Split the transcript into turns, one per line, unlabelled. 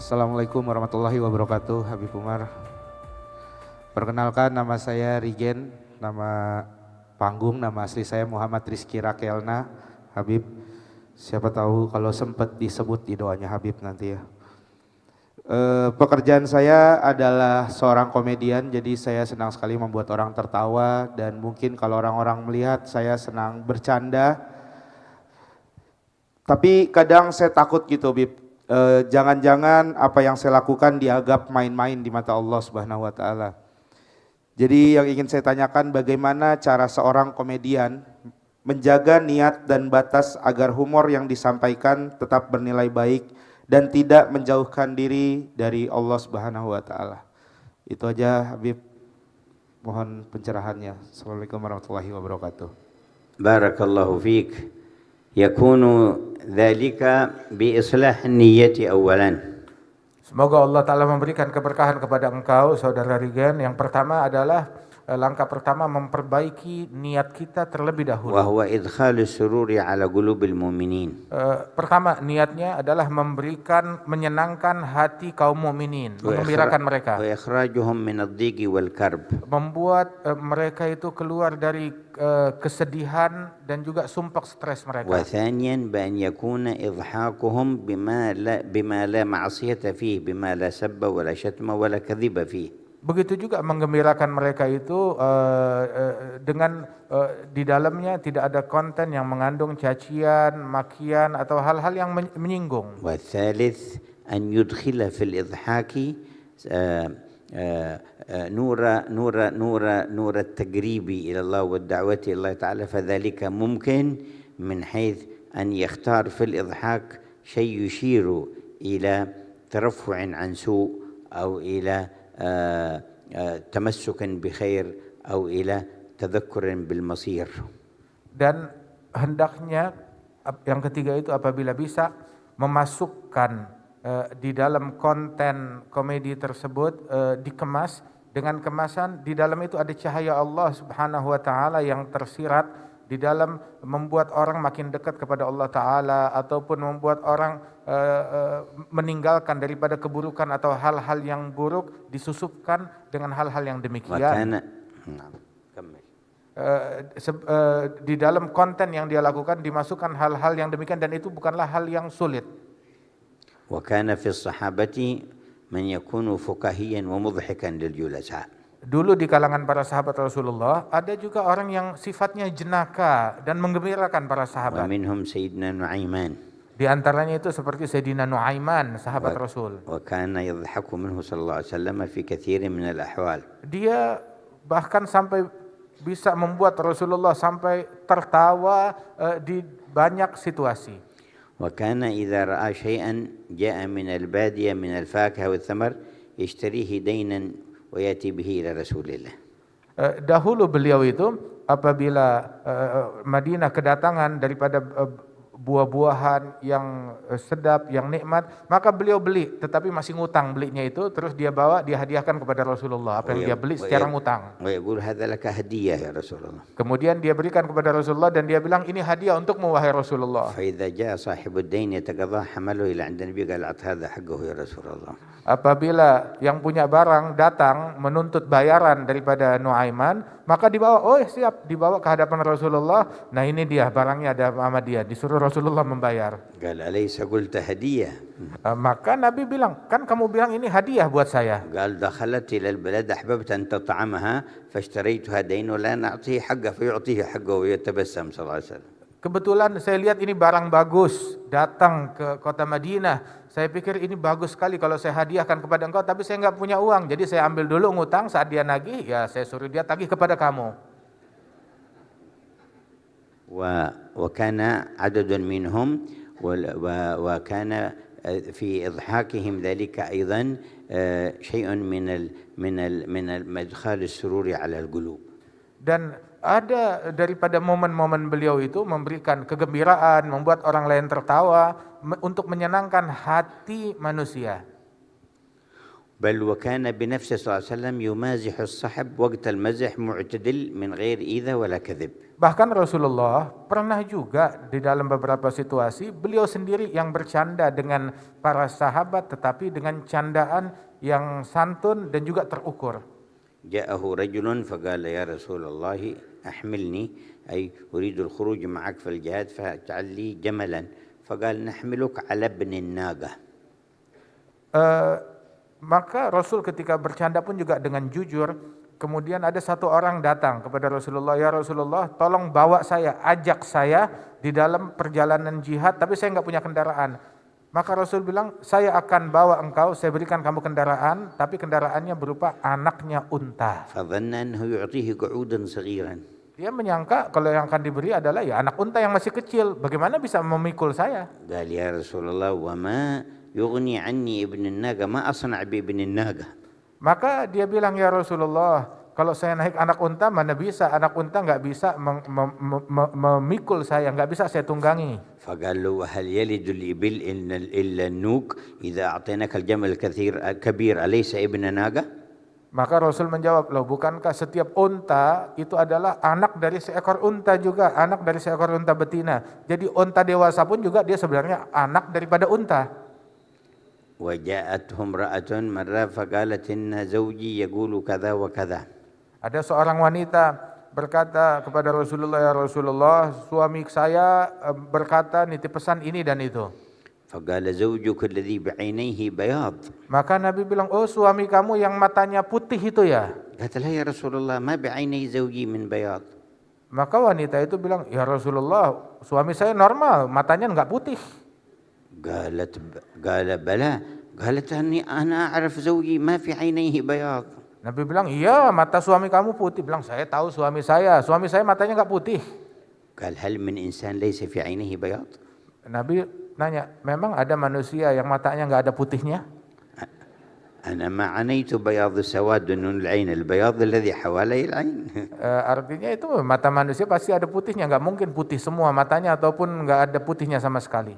Assalamualaikum warahmatullahi wabarakatuh, Habib Umar. Perkenalkan, nama saya Rigen, nama panggung, nama asli saya Muhammad Rizky Rakelna, Habib. Siapa tahu kalau sempat disebut di doanya Habib nanti ya. Pekerjaan saya adalah seorang komedian, jadi saya senang sekali membuat orang tertawa dan mungkin kalau orang-orang melihat saya senang bercanda. Tapi kadang saya takut gitu, Habib. Jangan-jangan apa yang saya lakukan dianggap main-main di mata Allah Subhanahu wa taala. Jadi yang ingin saya tanyakan, bagaimana cara seorang komedian menjaga niat dan batas agar humor yang disampaikan tetap bernilai baik dan tidak menjauhkan diri dari Allah Subhanahu wa taala. Itu aja Habib, mohon pencerahannya. Assalamualaikum warahmatullahi wabarakatuh.
Barakallahu fiik. يكون ذلك بإصلاح النية أولا.
Semoga Allah Ta'ala memberikan keberkahan kepada engkau, Saudara Rigen. Yang pertama adalah langkah pertama memperbaiki niat kita terlebih dahulu.
وهو إدخال السرور على قلوب المؤمنين.
Pertama, niatnya adalah menyenangkan hati kaum mukminin, menggembirakan mereka.
وإخراجهم من الضيق والكرب.
Membuat mereka itu keluar dari kesedihan dan juga sumpah stres mereka.
وثانيا بأن يكون إضحاكهم بما لا معصية فيه، بما لا سب ولا شتم ولا كذب فيه.
Begitu juga menggembirakan mereka itu dengan di dalamnya tidak ada konten yang mengandung cacian, makian atau hal-hal yang menyinggung.
والثالث أن يدخل في الإضحاك نور التقريب إلى الله والدعوة إلى الله تعالى، فذلك ممكن من حيث أن يختار في الإضحاك شيء يشير إلى ترفع عن سوء أو إلى تمسك بخير أو إلى تذكر بالمصير.
Dan hendaknya yang ketiga itu apabila bisa memasukkan di dalam konten komedi tersebut dikemas dengan kemasan di dalam itu ada cahaya Allah Subhanahu wa taala yang tersirat di dalam membuat orang makin dekat kepada Allah Ta'ala ataupun membuat orang meninggalkan daripada keburukan atau hal-hal yang buruk, disusupkan dengan hal-hal yang demikian. Di dalam konten yang dia lakukan dimasukkan hal-hal yang demikian dan itu bukanlah hal yang sulit.
وكان في الصحابة من يكون فكاهيا ومضحكا للجلساء.
Dulu di kalangan para sahabat Rasulullah ada juga orang yang sifatnya jenaka dan menggembirakan para sahabat.
ومنهم سيدنا نعيمان.
Di antaranya itu seperti Sayyidina Nuaiman, sahabat Rasul.
وكان يضحك منه صلى الله عليه وسلم في كثير من الأحوال.
Dia bahkan sampai bisa membuat Rasulullah sampai tertawa di banyak situasi.
وكان إذا رأى شيئا جاء من البادية من الفاكهة والثمر يشتريه دينا ويأتي به إلى رسول الله.
Dahulu beliau itu apabila Madinah kedatangan daripada buah-buahan yang sedap, yang nikmat, maka beliau beli, tetapi masih ngutang belinya itu, terus dia bawa, dia hadiahkan kepada Rasulullah, apa yang dia beli secara ngutang.
ويقول هذا لك هدية يا رسول الله.
Kemudian dia berikan kepada Rasulullah dan dia bilang ini hadiah untukmu wahai Rasulullah.
فإذا جاء صاحب الدين يتقاضاه حمله إلى عند النبي قال أعط هذا حقه يا رسول الله.
Apabila yang punya barang datang menuntut bayaran daripada Nuaiman, maka dibawa, oh siap, dibawa ke hadapan Rasulullah. Nah ini dia barangnya, ada sama dia, disuruh Rasulullah membayar.
قال أليس قلت هدية؟
Maka Nabi bilang, kan kamu bilang ini hadiah buat saya.
قال دخلت إلى البلد أحببت أن تطعمها فاشتريتها دين ولا نعطيه حقه فيعطيه حقه ويتبسم صلى الله عليه وسلم.
Kebetulan saya lihat ini barang bagus, datang ke kota Madinah. Saya pikir ini bagus sekali kalau saya hadiahkan kepada engkau, tapi saya nggak punya uang. Jadi saya ambil dulu ngutang, saat dia nagih, ya saya suruh dia tagih kepada kamu.
وكان عدد منهم وكان في إضحاكهم ذلك أيضا شيء من إدخال السرور على القلوب.
Dan ada daripada momen-momen beliau itu memberikan kegembiraan, membuat orang lain tertawa untuk menyenangkan hati manusia.
بل وكان بنفسه صلى الله عليه وسلم يمازح الصحب وقت المزح معتدل من غير إيذاء ولا كذب.
Bahkan Rasulullah pernah juga di dalam beberapa situasi beliau sendiri yang bercanda dengan para sahabat tetapi dengan candaan yang santun dan juga terukur.
جاءه رجل فقال يا رسول الله أحملني أي أريد الخروج معك في الجهاد فاجعل لي جملا فقال نحملك على ابن الناقة.
Maka Rasul ketika bercanda pun juga dengan jujur. Kemudian ada satu orang datang kepada Rasulullah, ya Rasulullah tolong bawa saya, ajak saya di dalam perjalanan jihad tapi saya nggak punya kendaraan. Maka Rasul bilang, saya akan bawa engkau, saya berikan kamu kendaraan, tapi kendaraannya berupa anaknya unta.
فظن أنه يعطيه قعودا صغيرا.
Dia menyangka kalau yang akan diberi adalah ya anak unta yang masih kecil, bagaimana bisa memikul saya?
قال يا رسول الله وما يغني عني ابن الناقة ما أصنع بابن الناقة.
Maka dia bilang, ya Rasulullah, kalau saya naik anak unta mana bisa, anak unta nggak bisa memikul saya, nggak bisa saya tunggangi.
فقال له وهل يلد الإبل إلا النوق إذا أعطيناك الجمل كبير أليس ابن ناقة؟
Maka Rasul menjawab, loh bukankah setiap unta itu adalah anak dari seekor unta juga, anak dari seekor unta betina. Jadi unta dewasa pun juga dia sebenarnya anak daripada unta.
وجاءته امرأة مرة فقالت إن زوجي يقول كذا وكذا.
Ada seorang wanita berkata kepada Rasulullah, ya Rasulullah, suami saya berkata nitip pesan ini dan itu.
فقال زوجك الذي بعينيه بياض.
Maka Nabi bilang, oh suami kamu yang matanya putih itu ya?
قالت لا يا رسول الله ما بعيني زوجي من بياض.
Maka wanita itu bilang, ya Rasulullah, suami saya normal, matanya enggak putih.
قال بلى قالت أنا أعرف زوجي ما في عينيه بياض.
Nabi bilang, iya mata suami kamu putih. Bilang, saya tahu suami saya matanya enggak putih.
قال هل من إنسان ليس في عينه بياض؟
Nabi nanya, memang ada manusia yang matanya enggak ada putihnya?
أنا ما عنيت بياض سواد من العين البياض الذي حوالي العين.
Artinya itu mata manusia pasti ada putihnya, enggak mungkin putih semua matanya ataupun enggak ada putihnya sama sekali.